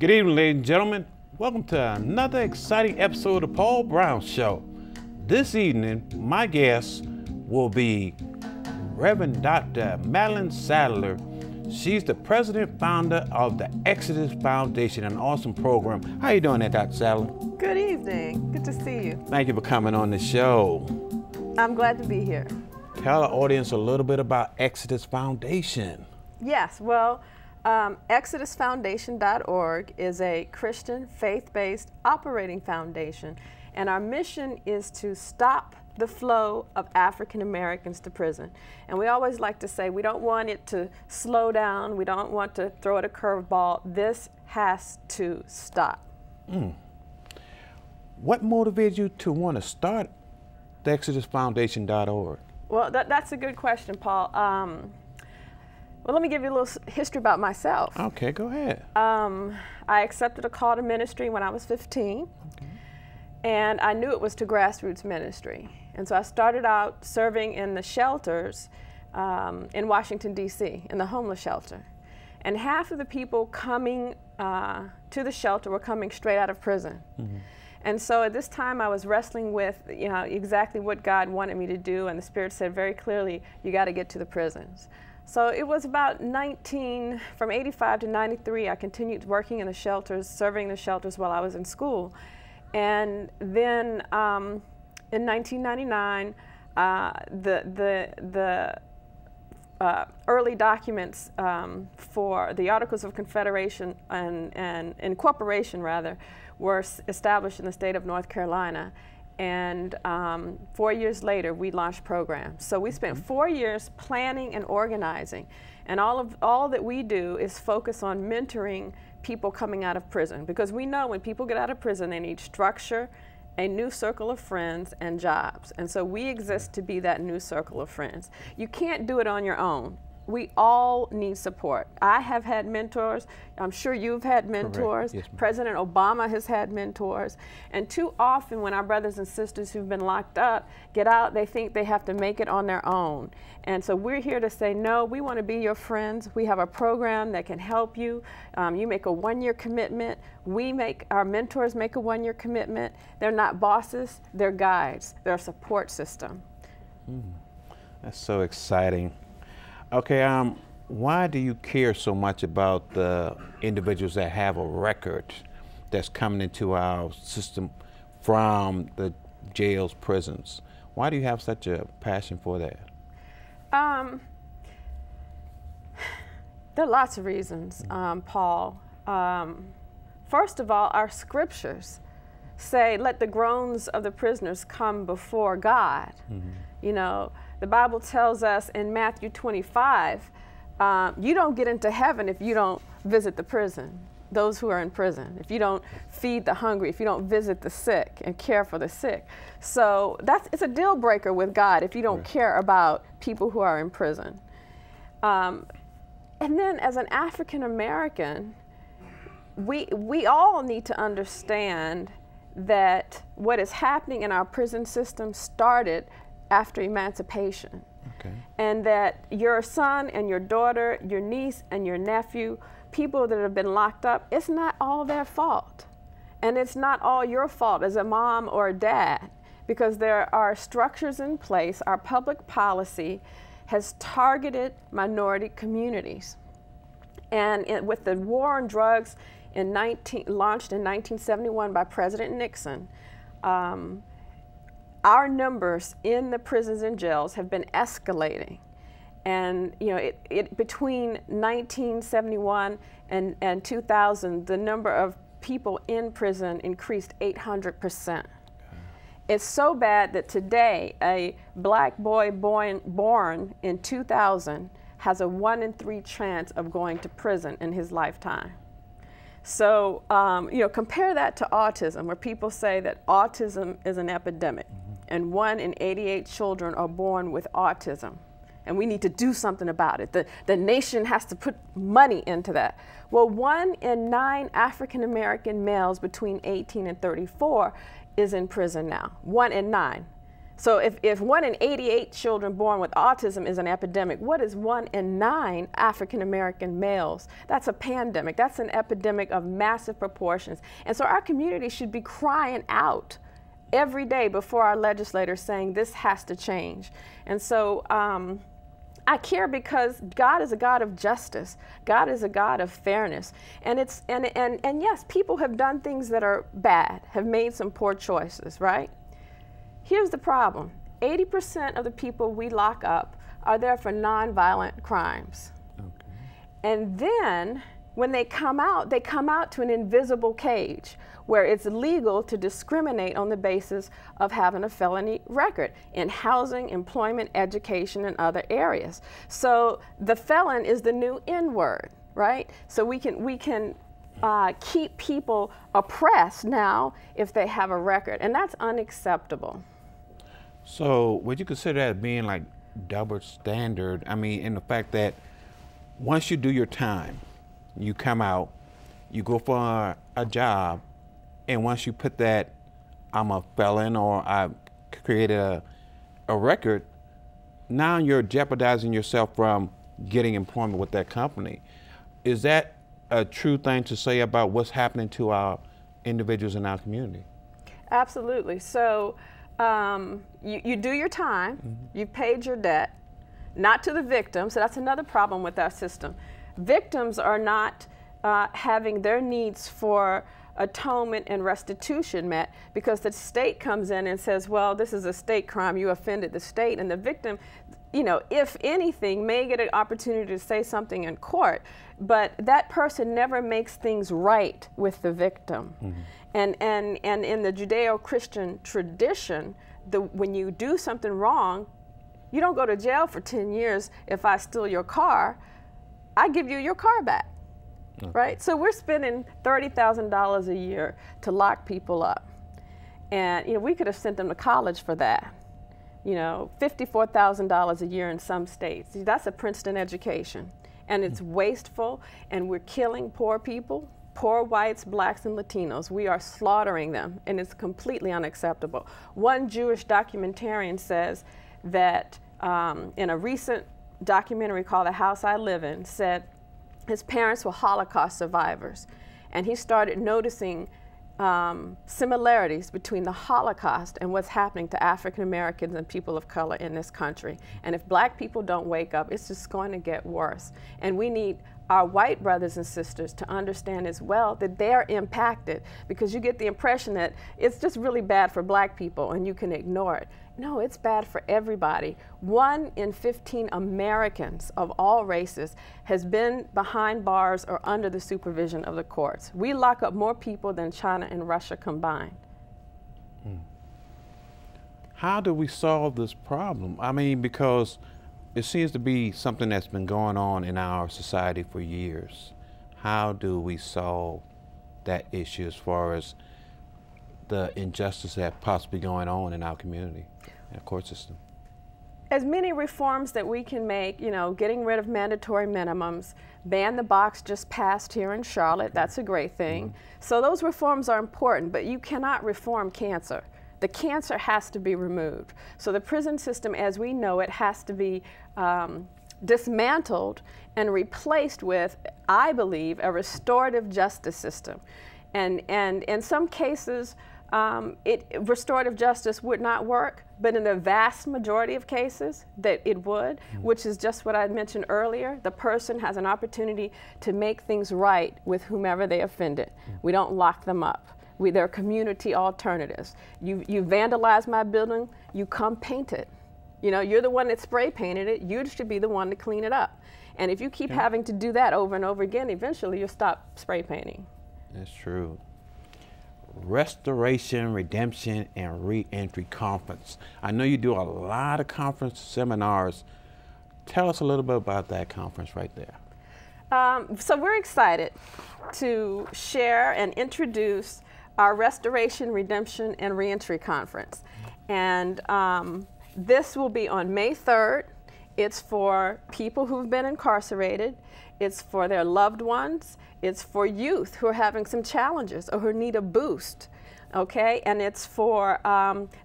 Good evening, ladies and gentlemen. Welcome to another exciting episode of Paul Brown Show. This evening, my guest will be Reverend Dr. Madeline Sadler. She's the president founder of the Exodus Foundation, an awesome program. How you doing there, Dr. Sadler? Good evening. Good to see you. Thank you for coming on the show. I'm glad to be here. Tell the audience a little bit about Exodus Foundation. Yes, well, ExodusFoundation.org is a Christian, faith-based operating foundation, and our mission is to stop the flow of African Americans to prison. And we always like to say we don't want it to slow down, we don't want to throw it a curveball. This has to stop. What motivated you to want to start the ExodusFoundation.org? Well, that's a good question, Paul. Well, let me give you a little history about myself. Okay, go ahead. I accepted a call to ministry when I was 15, and I knew it was to grassroots ministry. And so I started out serving in the shelters in Washington, D.C., in the homeless shelter. And half of the people coming to the shelter were coming straight out of prison. And so at this time I was wrestling with, exactly what God wanted me to do, and the Spirit said very clearly, you got to get to the prisons. So it was about from 85 to 93, I continued working in the shelters, serving the shelters while I was in school. And then in 1999, the early documents for the Articles of Confederation and Incorporation, rather, were established in the state of North Carolina. And 4 years later, we launched programs. So we spent 4 years planning and organizing. And all that we do is focus on mentoring people coming out of prison. Because we know when people get out of prison, they need structure, a new circle of friends, and jobs. And so we exist to be that new circle of friends. You can't do it on your own. We all need support. I have had mentors. I'm sure you've had mentors. Yes, President Obama has had mentors. And too often when our brothers and sisters who've been locked up get out, they think they have to make it on their own. And so we're here to say, no, we want to be your friends. We have a program that can help you. You make a one-year commitment. Our mentors make a one-year commitment. They're not bosses, they're guides. They're a support system. That's so exciting. Okay, why do you care so much about the individuals that have a record that's coming into our system from the jails, prisons? Why do you have such a passion for that? There are lots of reasons, Paul. First of all, our scriptures say, let the groans of the prisoners come before God. The Bible tells us in Matthew 25, you don't get into heaven if you don't visit the prison, those who are in prison, if you don't feed the hungry, if you don't visit the sick and care for the sick. So it's a deal breaker with God if you don't care about people who are in prison. And then as an African American, we all need to understand that what is happening in our prison system started after emancipation. And that your son and your daughter, your niece and your nephew, people that have been locked up, it's not all their fault. And it's not all your fault as a mom or a dad, because there are structures in place. Our public policy has targeted minority communities. And with the war on drugs launched in 1971 by President Nixon, our numbers in the prisons and jails have been escalating. And between 1971 and 2000, the number of people in prison increased 800%. It's so bad that today a black boy born in 2000 has a 1 in 3 chance of going to prison in his lifetime. So, compare that to autism, where people say that autism is an epidemic. And 1 in 88 children are born with autism. And we need to do something about it. The nation has to put money into that. Well, 1 in 9 African American males between 18 and 34 is in prison now. 1 in 9. So if 1 in 88 children born with autism is an epidemic, what is 1 in 9 African American males? That's a pandemic. That's an epidemic of massive proportions. And so our community should be crying out every day before our legislators saying this has to change. And so I care because God is a God of justice. God is a God of fairness. And yes, people have done things that are bad, have made some poor choices, right? Here's the problem. 80% of the people we lock up are there for nonviolent crimes. Okay. And then when they come out to an invisible cage where it's legal to discriminate on the basis of having a felony record in housing, employment, education, and other areas. So the felon is the new N-word, right? So we can keep people oppressed now if they have a record, and that's unacceptable. So would you consider that being like double standard? I mean, in the fact that once you do your time, you come out, you go for a job, and once you put that, I'm a felon or I created a record, now you're jeopardizing yourself from getting employment with that company. Is that a true thing to say about what's happening to our individuals in our community? Absolutely. So you do your time, you've paid your debt, not to the victim, so that's another problem with our system. Victims are not having their needs for atonement and restitution met because the state comes in and says, well, this is a state crime, you offended the state, and the victim, you know, if anything, may get an opportunity to say something in court, but that person never makes things right with the victim. And in the Judeo-Christian tradition, when you do something wrong, you don't go to jail for 10 years if I steal your car. I give you your car back, right? So we're spending $30,000 a year to lock people up. And, you know, we could have sent them to college for that. You know, $54,000 a year in some states. That's a Princeton education. And it's wasteful, and we're killing poor people. Poor whites, blacks, and Latinos. We are slaughtering them, and it's completely unacceptable. One Jewish documentarian says that in a recent documentary called The House I Live In, said his parents were Holocaust survivors, and he started noticing similarities between the Holocaust and what's happening to African Americans and people of color in this country. And if black people don't wake up, it's just going to get worse. And we need our white brothers and sisters to understand as well that they're impacted, because you get the impression that it's just really bad for black people and you can ignore it. No, it's bad for everybody. 1 in 15 Americans of all races has been behind bars or under the supervision of the courts. We lock up more people than China and Russia combined. How do we solve this problem? I mean, because it seems to be something that's been going on in our society for years. How do we solve that issue as far as the injustice that's possibly going on in our community and court system? As many reforms that we can make, you know, getting rid of mandatory minimums, ban the box just passed here in Charlotte, that's a great thing. So those reforms are important, but you cannot reform cancer. The cancer has to be removed. So the prison system as we know it has to be dismantled and replaced with, I believe, a restorative justice system. And in some cases, restorative justice would not work, but in the vast majority of cases that it would, which is just what I mentioned earlier. The person has an opportunity to make things right with whomever they offended. We don't lock them up. They're community alternatives. You vandalize my building, you come paint it. You know, you're the one that spray painted it, you should be the one to clean it up. And if you keep having to do that over and over again, eventually you'll stop spray painting. That's true. Restoration, Redemption, and Reentry Conference. I know you do a lot of conference seminars. Tell us a little bit about that conference right there. So we're excited to share and introduce our Restoration, Redemption, and Reentry Conference. And this will be on May 3rd. It's for people who've been incarcerated. it's for their loved ones, it's for youth who are having some challenges or who need a boost. Okay, and it's for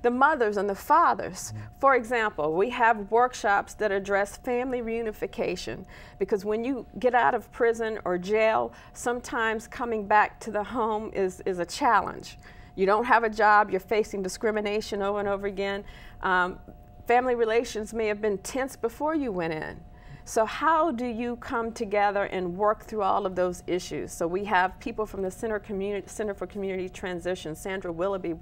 the mothers and the fathers. For example, we have workshops that address family reunification, because when you get out of prison or jail, sometimes coming back to the home is a challenge. You don't have a job, you're facing discrimination over and over again. Family relations may have been tense before you went in. So how do you come together and work through all of those issues? So we have people from the Center for Community Transition. Sandra Willoughby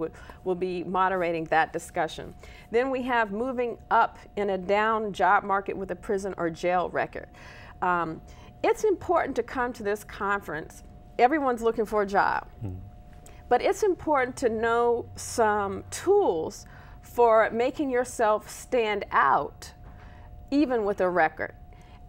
will be moderating that discussion. Then we have moving up in a down job market with a prison or jail record. It's important to come to this conference. Everyone's looking for a job. But it's important to know some tools for making yourself stand out, even with a record.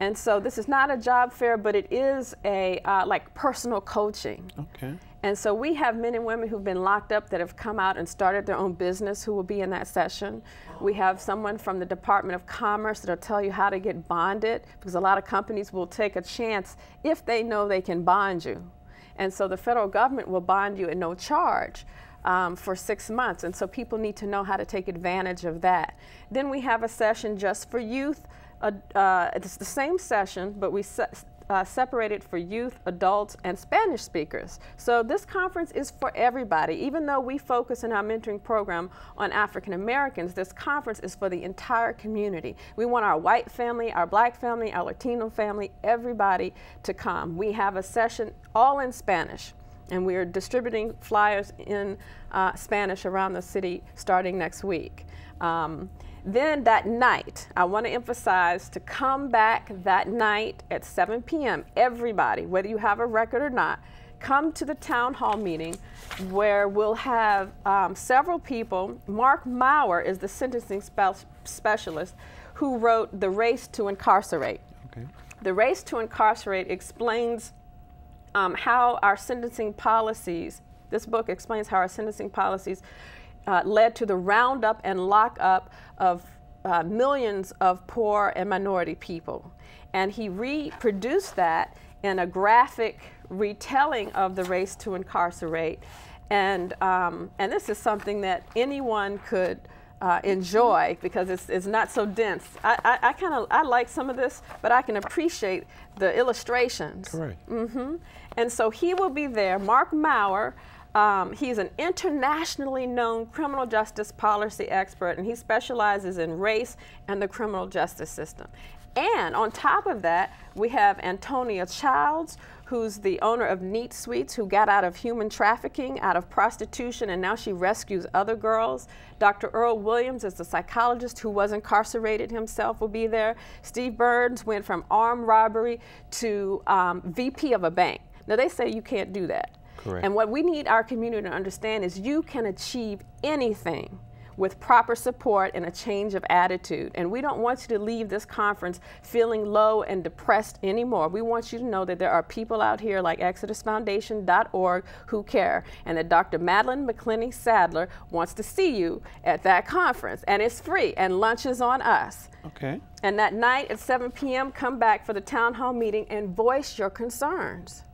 And so this is not a job fair, but it is a like personal coaching. Okay. And so we have men and women who've been locked up that have come out and started their own business who will be in that session. We have someone from the Department of Commerce that'll tell you how to get bonded, because a lot of companies will take a chance if they know they can bond you. And so the federal government will bond you at no charge for 6 months. And so people need to know how to take advantage of that. Then we have a session just for youth. It's the same session, but we separate it for youth, adults, and Spanish speakers. So this conference is for everybody. Even though we focus in our mentoring program on African Americans, this conference is for the entire community. We want our white family, our black family, our Latino family, everybody to come. We have a session all in Spanish, and we are distributing flyers in Spanish around the city starting next week. Then that night, I want to emphasize to come back that night at 7 p.m. Everybody, whether you have a record or not, come to the town hall meeting where we'll have several people. Mark Maurer is the sentencing specialist who wrote The Race to Incarcerate. Okay. The Race to Incarcerate explains how our sentencing policies, this book explains how our sentencing policies led to the roundup and lockup of millions of poor and minority people. And he reproduced that in a graphic retelling of The Race to Incarcerate. And this is something that anyone could enjoy, because it's not so dense. I like some of this, but I can appreciate the illustrations. Correct. And so he will be there. Mark Maurer. He's an internationally known criminal justice policy expert, and he specializes in race and the criminal justice system. And on top of that, we have Antonia Childs, who's the owner of Neat Sweets, who got out of human trafficking, out of prostitution, and now she rescues other girls. Dr. Earl Williams is the psychologist who was incarcerated himself, will be there. Steve Burns went from armed robbery to VP of a bank. Now, they say you can't do that. Correct. And what we need our community to understand is you can achieve anything with proper support and a change of attitude. And we don't want you to leave this conference feeling low and depressed anymore. We want you to know that there are people out here like ExodusFoundation.org who care, and that Dr. Madeline McClenney-Sadler wants to see you at that conference. And it's free, and lunch is on us. Okay. And that night at 7 p.m., come back for the town hall meeting and voice your concerns.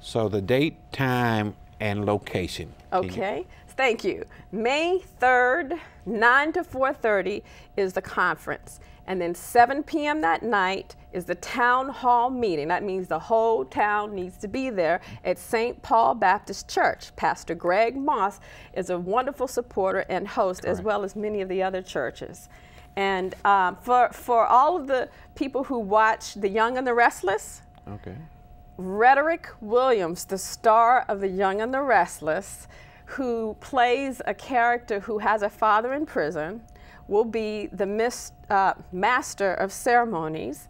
So the date, time, and location. Okay, thank you. May 3rd, 9 to 4:30 is the conference. And then 7 p.m. that night is the town hall meeting. That means the whole town needs to be there at St. Paul Baptist Church. Pastor Greg Moss is a wonderful supporter and host, Correct. as well as many of the other churches. And for all of the people who watch The Young and the Restless, Okay. Rhetoric Williams, the star of The Young and the Restless, who plays a character who has a father in prison, will be the master of ceremonies.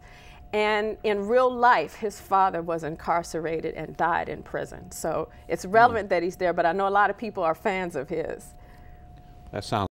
And in real life, his father was incarcerated and died in prison. So it's relevant that he's there, but I know a lot of people are fans of his. That sounds